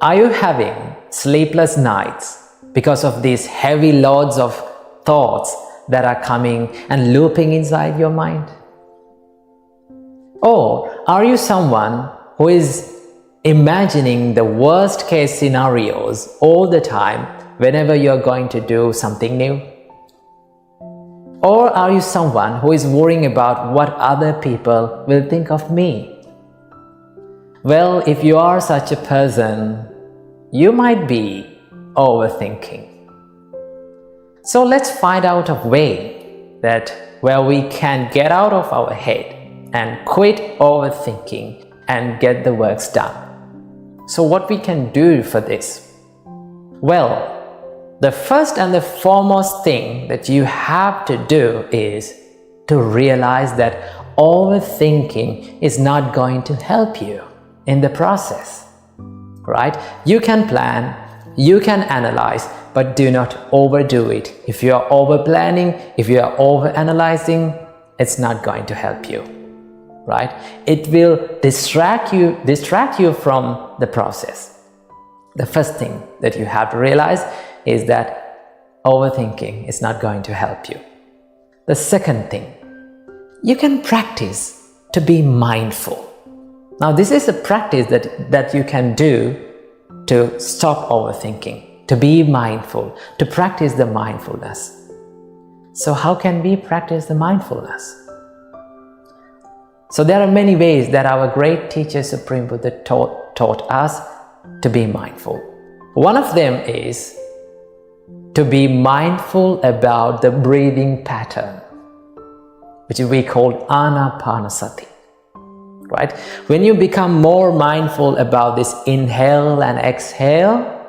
Are you having sleepless nights because of these heavy loads of thoughts that are coming and looping inside your mind? Or are you someone who is imagining the worst case scenarios all the time whenever you're going to do something new? Or are you someone who is worrying about what other people will think of me? Well, if you are such a person, you might be overthinking. So let's find out a way that where we can get out of our head and quit overthinking and get the works done. So what we can do for this? Well, the first and the foremost thing that you have to do is to realize that overthinking is not going to help you in the process, right? You can plan, you can analyze, but do not overdo it. If you are over planning, if you are over analyzing, it's not going to help you, right? It will distract you from the process. The first thing that you have to realize is that overthinking is not going to help you. The second thing, you can practice to be mindful. Now, this is a practice that you can do to stop overthinking, to be mindful, to practice the mindfulness. So how can we practice the mindfulness? So there are many ways that our great teacher Supreme Buddha taught us to be mindful. One of them is to be mindful about the breathing pattern, which we call Anapanasati. Right? When you become more mindful about this inhale and exhale,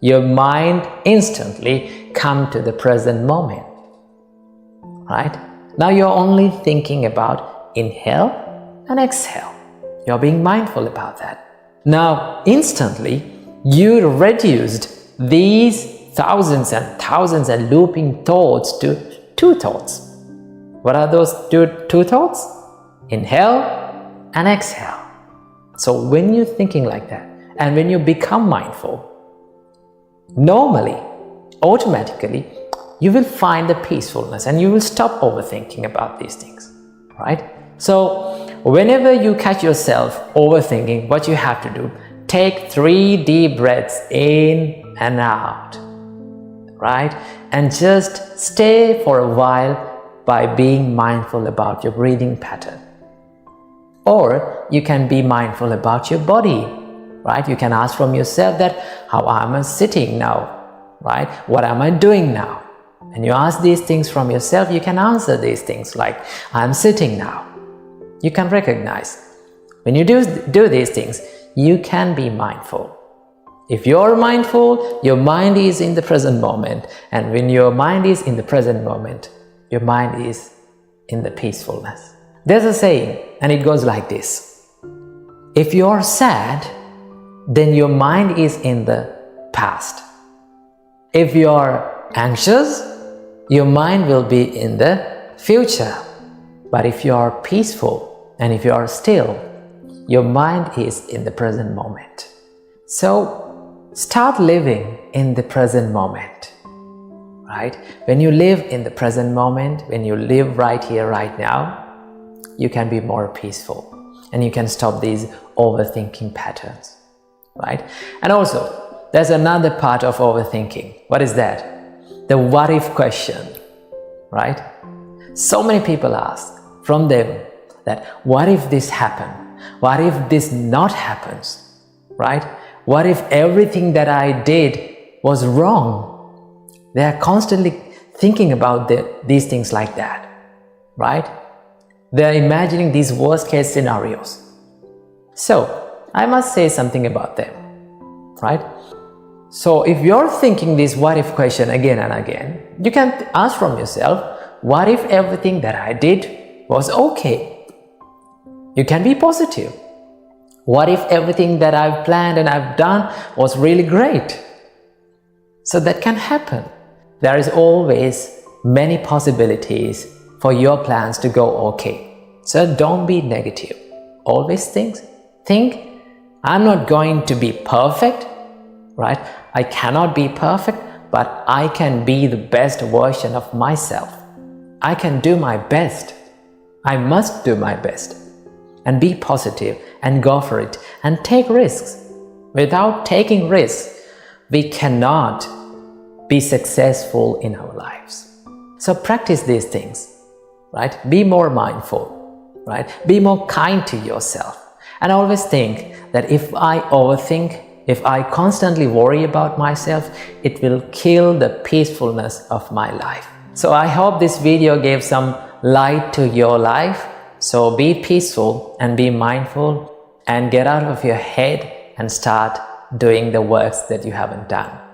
your mind instantly comes to the present moment. Right? Now you're only thinking about inhale and exhale. You're being mindful about that. Now instantly you reduced these thousands and thousands and looping thoughts to two thoughts. What are those two thoughts? Inhale and exhale. So when you're thinking like that and when you become mindful, normally, automatically, you will find the peacefulness and you will stop overthinking about these things, right? So whenever you catch yourself overthinking, what you have to do, take 3 deep breaths in and out, right? And just stay for a while by being mindful about your breathing pattern. Or you can be mindful about your body, right? You can ask from yourself that, how am I sitting now, right? What am I doing now? And you ask these things from yourself, you can answer these things like, I'm sitting now. You can recognize. When you do these things, you can be mindful. If you're mindful, your mind is in the present moment. And when your mind is in the present moment, your mind is in the peacefulness. There's a saying, and it goes like this. If you're sad, then your mind is in the past. If you're anxious, your mind will be in the future. But if you're peaceful and if you're still, your mind is in the present moment. So start living in the present moment, right? When you live in the present moment, when you live right here, right now, you can be more peaceful and you can stop these overthinking patterns, right? And also, there's another part of overthinking. What is that? The what if question, right? So many people ask from them that, what if this happens? What if this not happens, right? What if everything that I did was wrong? They are constantly thinking about these things like that, right? They are imagining these worst case scenarios. So, I must say something about them, right? So, if you're thinking this what if question again and again, you can ask from yourself, what if everything that I did was okay? You can be positive. What if everything that I've planned and I've done was really great? So that can happen. There is always many possibilities for your plans to go okay. So don't be negative. Always think, I'm not going to be perfect, right? I cannot be perfect, but I can be the best version of myself. I can do my best. I must do my best. And be positive and go for it and take risks. Without taking risks, we cannot be successful in our lives. So practice these things, right? Be more mindful, right? Be more kind to yourself. And always think that if I overthink, if I constantly worry about myself, it will kill the peacefulness of my life. So I hope this video gave some light to your life. So be peaceful and be mindful and get out of your head and start doing the works that you haven't done.